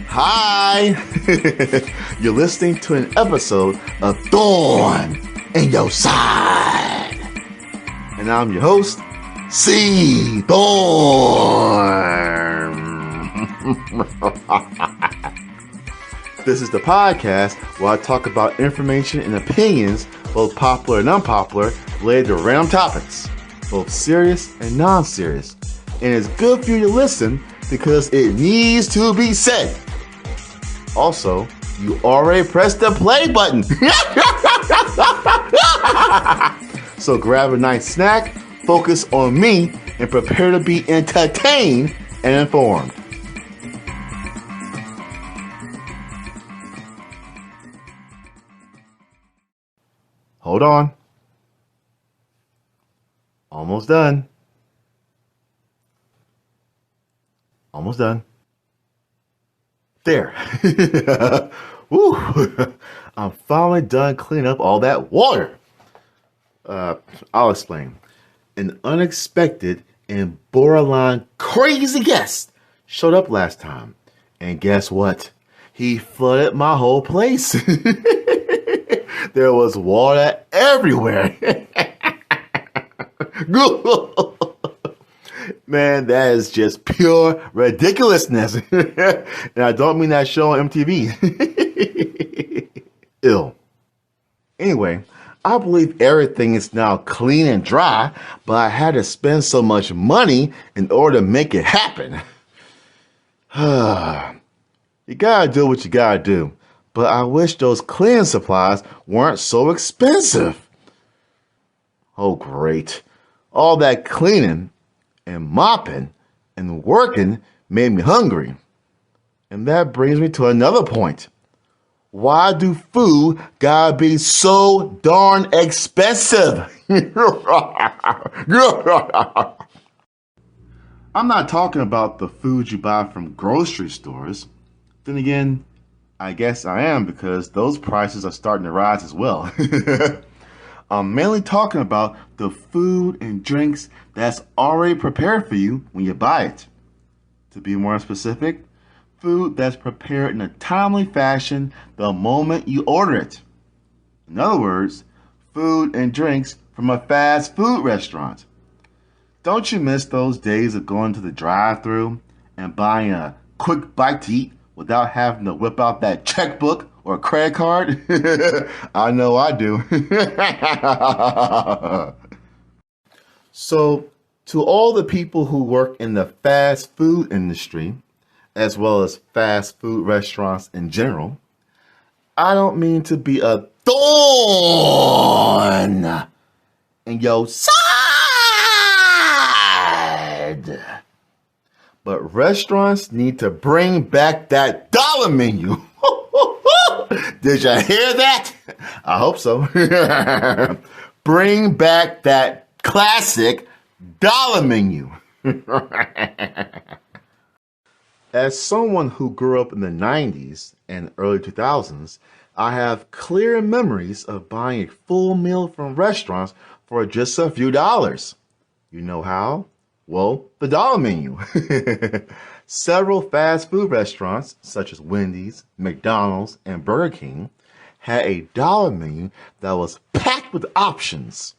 Hi! You're listening to an episode of Thorn in Your Side. And I'm your host, C. Thorn. This is the podcast where I talk about information and opinions, both popular and unpopular, related to random topics, both serious and non-serious. And it's good for you to listen because it needs to be said. Also, you already pressed the play button. So grab a nice snack, focus on me, and prepare to be entertained and informed. Hold on. Almost done. Almost done. There. Woo. I'm finally done cleaning up all that water. I'll explain. An unexpected and borderline crazy guest showed up last time. And guess what? He flooded my whole place. There was water everywhere. Man, that is just pure ridiculousness. And I don't mean that show on MTV. Ill. Anyway, I believe everything is now clean and dry, but I had to spend so much money in order to make it happen. You gotta do what you gotta do, but I wish those cleaning supplies weren't so expensive. Oh, great. All that cleaning and mopping and working made me hungry. And that brings me to another point. Why do food gotta be so darn expensive? I'm not talking about the food you buy from grocery stores. Then again, I guess I am because those prices are starting to rise as well. I'm mainly talking about the food and drinks that's already prepared for you when you buy it. To be more specific, food that's prepared in a timely fashion the moment you order it. In other words, food and drinks from a fast food restaurant. Don't you miss those days of going to the drive-thru and buying a quick bite to eat without having to whip out that checkbook or a credit card? I know I do. So, to all the people who work in the fast food industry, as well as fast food restaurants in general, I don't mean to be a thorn in your side. But restaurants need to bring back that dollar menu. Did you hear that? I hope so. Bring back that classic dollar menu. As someone who grew up in the 90s and early 2000s, I have clear memories of buying a full meal from restaurants for just a few dollars. You know how? Well, the dollar menu. Several fast food restaurants, such as Wendy's, McDonalds, and Burger King, had a dollar menu that was packed with options.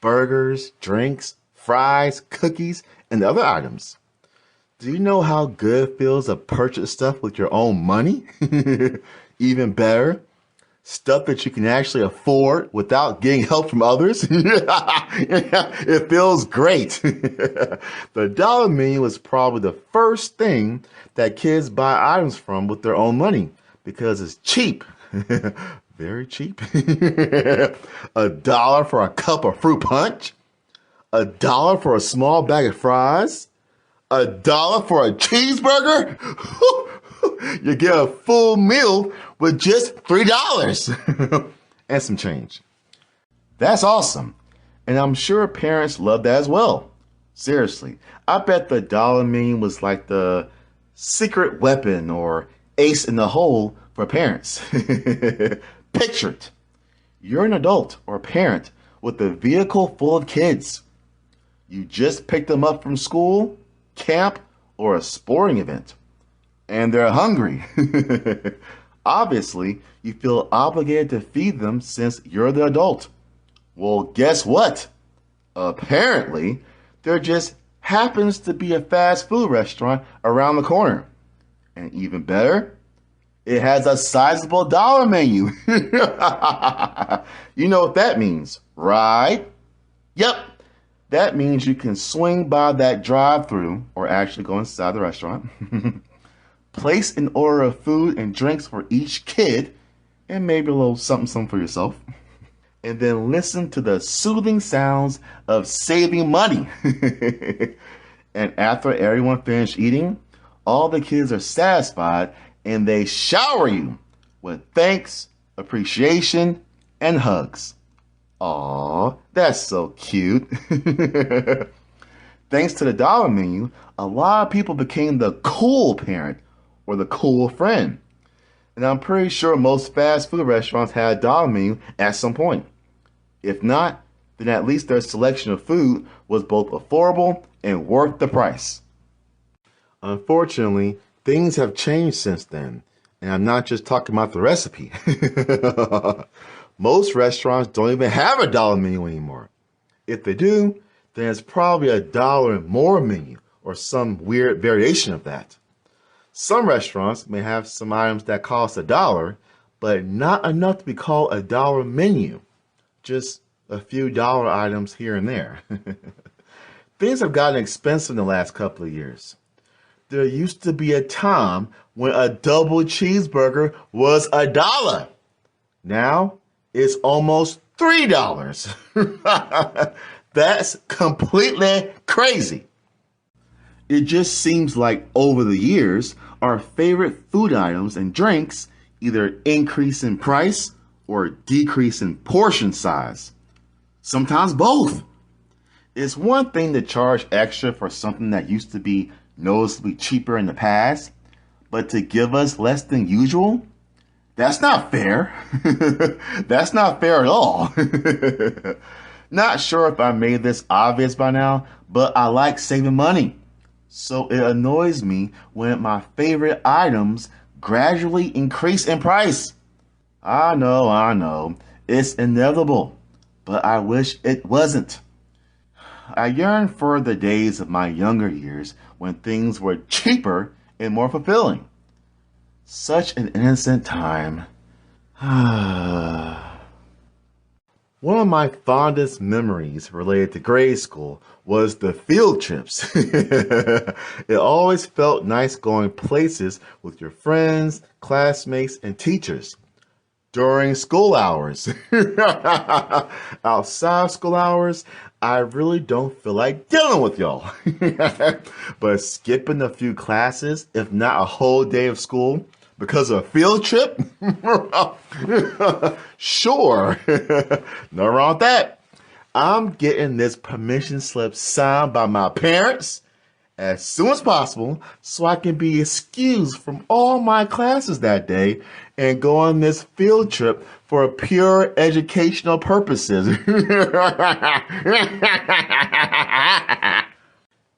Burgers, drinks, fries, cookies, and other items. Do you know how good it feels to purchase stuff with your own money? Even better, stuff that you can actually afford without getting help from others. It feels great. The dollar menu is probably the first thing that kids buy items from with their own money because it's cheap. Very cheap. $1 for a cup of fruit punch. $1 for a small bag of fries. $1 for a cheeseburger? You get a full meal with just $3 and some change. That's awesome. And I'm sure parents love that as well. Seriously, I bet the dollar menu was like the secret weapon or ace in the hole for parents. Picture it. You're an adult or parent with a vehicle full of kids. You just picked them up from school, camp, or a sporting event. and they're hungry. Obviously, you feel obligated to feed them since you're the adult. Well, guess what? Apparently, there just happens to be a fast food restaurant around the corner. And even better, it has a sizable dollar menu. You know what that means, right? Yep. That means you can swing by that drive-thru or actually go inside the restaurant, place an order of food and drinks for each kid, and maybe a little something for yourself, and then listen to the soothing sounds of saving money. And after everyone finished eating, all the kids are satisfied and they shower you with thanks, appreciation, and hugs. Aw, that's so cute. Thanks to the dollar menu, a lot of people became the cool parent or the cool friend. And I'm pretty sure most fast food restaurants had a dollar menu at some point. If not, then at least their selection of food was both affordable and worth the price. Unfortunately, things have changed since then, and I'm not just talking about the recipe. Most restaurants don't even have a dollar menu anymore. If they do, then it's probably a dollar and more menu or some weird variation of that. Some restaurants may have some items that cost $1, but not enough to be called a dollar menu. Just a few dollar items here and there. Things have gotten expensive in the last couple of years. There used to be a time when a double cheeseburger was $1. Now it's almost $3. That's completely crazy. It just seems like over the years, our favorite food items and drinks either increase in price or decrease in portion size. Sometimes both. It's one thing to charge extra for something that used to be noticeably cheaper in the past, but to give us less than usual? That's not fair. That's not fair at all. Not sure if I made this obvious by now, but I like saving money. So it annoys me when my favorite items gradually increase in price. I know. It's inevitable, but I wish it wasn't. I yearn for the days of my younger years when things were cheaper and more fulfilling. Such an innocent time. One of my fondest memories related to grade school was the field trips. It always felt nice going places with your friends, classmates, and teachers. During school hours. Outside of school hours, I really don't feel like dealing with y'all. But skipping a few classes, if not a whole day of school, because of a field trip? Sure. No wrong with that. I'm getting this permission slip signed by my parents as soon as possible so I can be excused from all my classes that day and go on this field trip for pure educational purposes.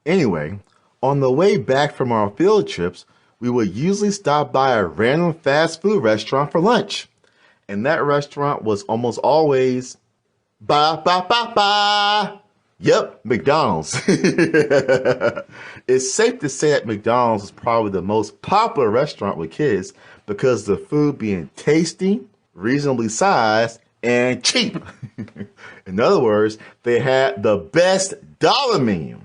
Anyway, on the way back from our field trips, we would usually stop by a random fast food restaurant for lunch. And that restaurant was almost always Yep, McDonald's. It's safe to say that McDonald's is probably the most popular restaurant with kids because of the food being tasty, reasonably sized, and cheap. In other words, they had the best dollar menu.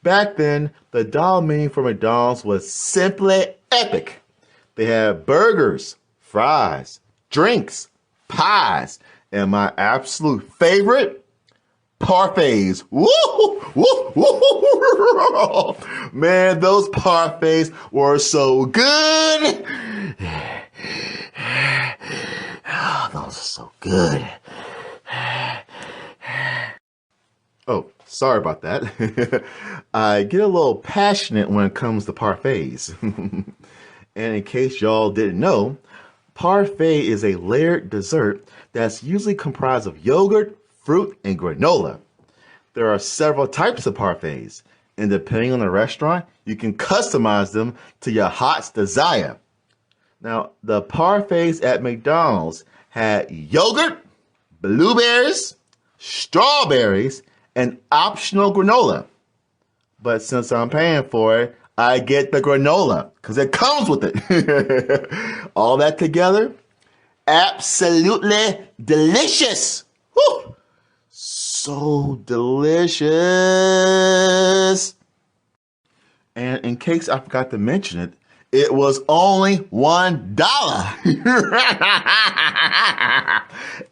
Back then, the dollar menu for McDonald's was simply epic. They had burgers, fries, drinks, pies, and my absolute favorite, parfaits. Woo! Woo! Woo! Man, those parfaits were so good. Oh, those are so good. Oh, sorry about that. I get a little passionate when it comes to parfaits. And in case y'all didn't know, parfait is a layered dessert that's usually comprised of yogurt, fruit, and granola. There are several types of parfaits, And depending on the restaurant, you can customize them to your heart's desire. Now, the parfaits at McDonald's had yogurt, blueberries, strawberries, and optional granola. But since I'm paying for it, I get the granola because it comes with it. All that together, absolutely delicious. Whew. So delicious. And in case I forgot to mention it, it was only $1.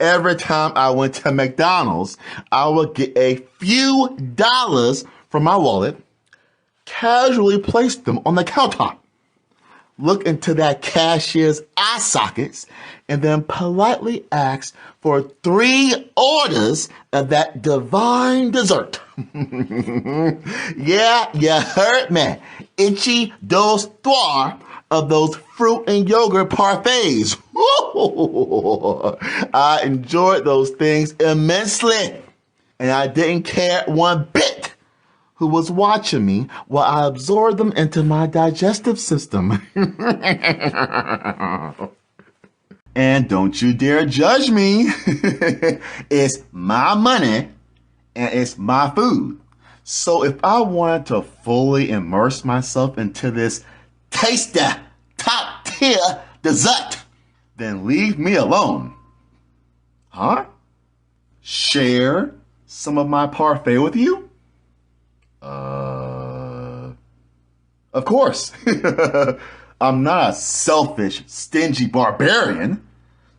Every time I went to McDonald's, I would get a few dollars from my wallet, casually place them on the counter, look into that cashier's eye sockets, and then politely ask for 3 orders of that divine dessert. Yeah, you heard me. Itchy dos trois of those fruit and yogurt parfaits. I enjoyed those things immensely, and I didn't care one bit who was watching me while I absorbed them into my digestive system. And don't you dare judge me. It's my money and it's my food. So if I wanted to fully immerse myself into this tasty, top tier dessert, then leave me alone. Huh? Share some of my parfait with you? Of course. I'm not a selfish, stingy barbarian,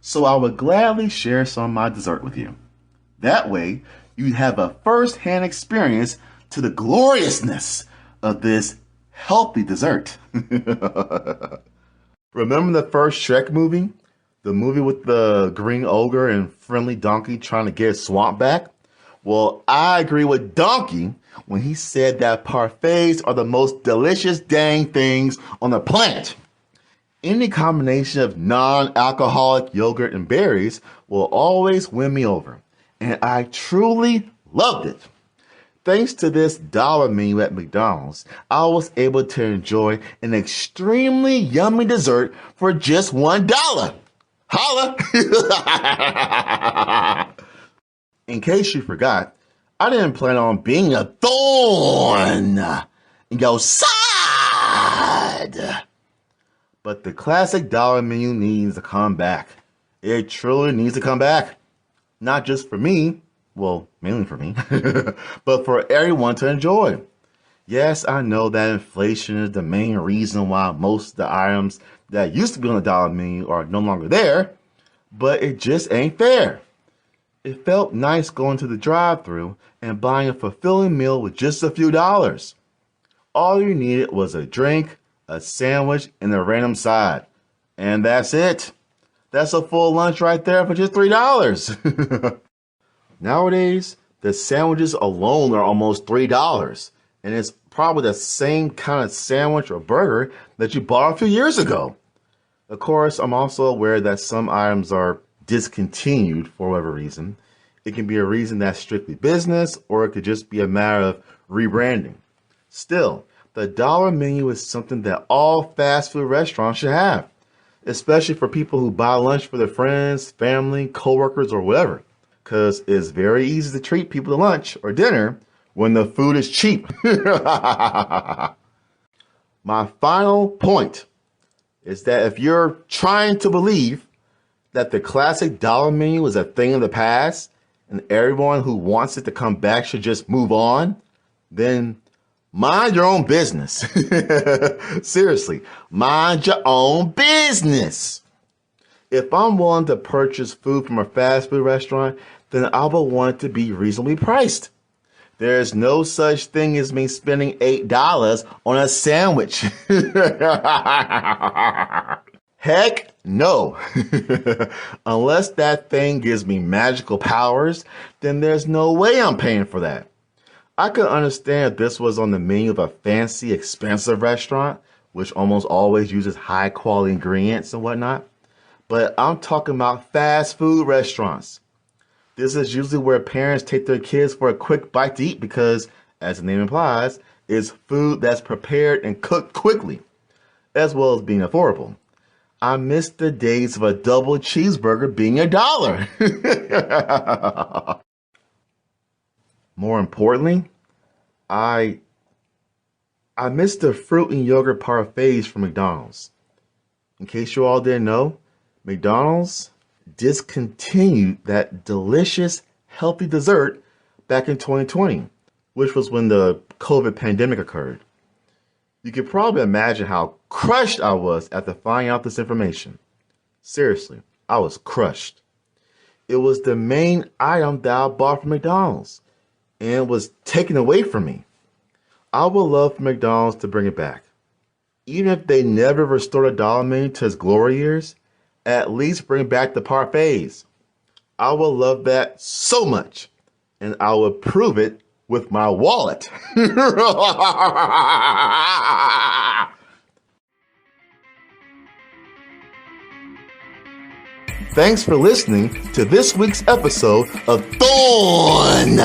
so I would gladly share some of my dessert with you. That way, you'd have a first-hand experience to the gloriousness of this healthy dessert. Remember the first Shrek movie? The movie with the green ogre and friendly donkey trying to get his swamp back? Well, I agree with Donkey when he said that parfaits are the most delicious dang things on the planet. Any combination of non-alcoholic yogurt and berries will always win me over, and I truly loved it. Thanks to this dollar menu at McDonald's, I was able to enjoy an extremely yummy dessert for just $1. Holla! In case you forgot, I didn't plan on being a thorn in your side. But the classic dollar menu needs to come back. It truly needs to come back. Not just for me, well, mainly for me, but for everyone to enjoy. Yes, I know that inflation is the main reason why most of the items that used to be on the dollar menu are no longer there, but it just ain't fair. It felt nice going to the drive-thru and buying a fulfilling meal with just a few dollars. All you needed was a drink, a sandwich, and a random side. And that's it. That's a full lunch right there for just $3. Nowadays, the sandwiches alone are almost $3. And it's probably the same kind of sandwich or burger that you bought a few years ago. Of course, I'm also aware that some items are discontinued for whatever reason. It can be a reason that's strictly business, or it could just be a matter of rebranding. Still, the dollar menu is something that all fast food restaurants should have, especially for people who buy lunch for their friends, family, coworkers, or whatever, because it's very easy to treat people to lunch or dinner when the food is cheap. My final point is that if you're trying to believe that the classic dollar menu is a thing of the past and everyone who wants it to come back should just move on, then mind your own business. Seriously, mind your own business. If I'm willing to purchase food from a fast food restaurant, then I will want it to be reasonably priced. There's no such thing as me spending $8 on a sandwich. Heck no. Unless that thing gives me magical powers, then there's no way I'm paying for that. I could understand if this was on the menu of a fancy, expensive restaurant, which almost always uses high quality ingredients and whatnot. But I'm talking about fast food restaurants. This is usually where parents take their kids for a quick bite to eat because, as the name implies, is food that's prepared and cooked quickly, as well as being affordable. I miss the days of a double cheeseburger being $1. More importantly, I miss the fruit and yogurt parfaits from McDonald's. In case you all didn't know, McDonald's discontinued that delicious, healthy dessert back in 2020, which was when the COVID pandemic occurred. You can probably imagine how crushed I was after finding out this information. Seriously, I was crushed. It was the main item that I bought from McDonald's, and it was taken away from me. I would love for McDonald's to bring it back. Even if they never restore the dollar menu to its glory years, at least bring back the parfaits. I would love that so much, and I would prove it with my wallet. Thanks for listening to this week's episode of Thorn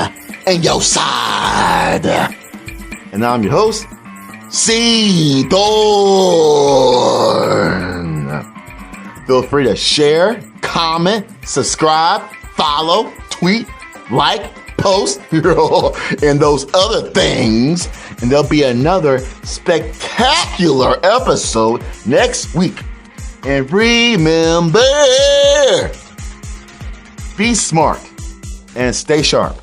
in Your Side. And I'm your host, C. Thorn. Feel free to share, comment, subscribe, follow, tweet, like, post, and those other things. And there'll be another spectacular episode next week. And remember, be smart and stay sharp.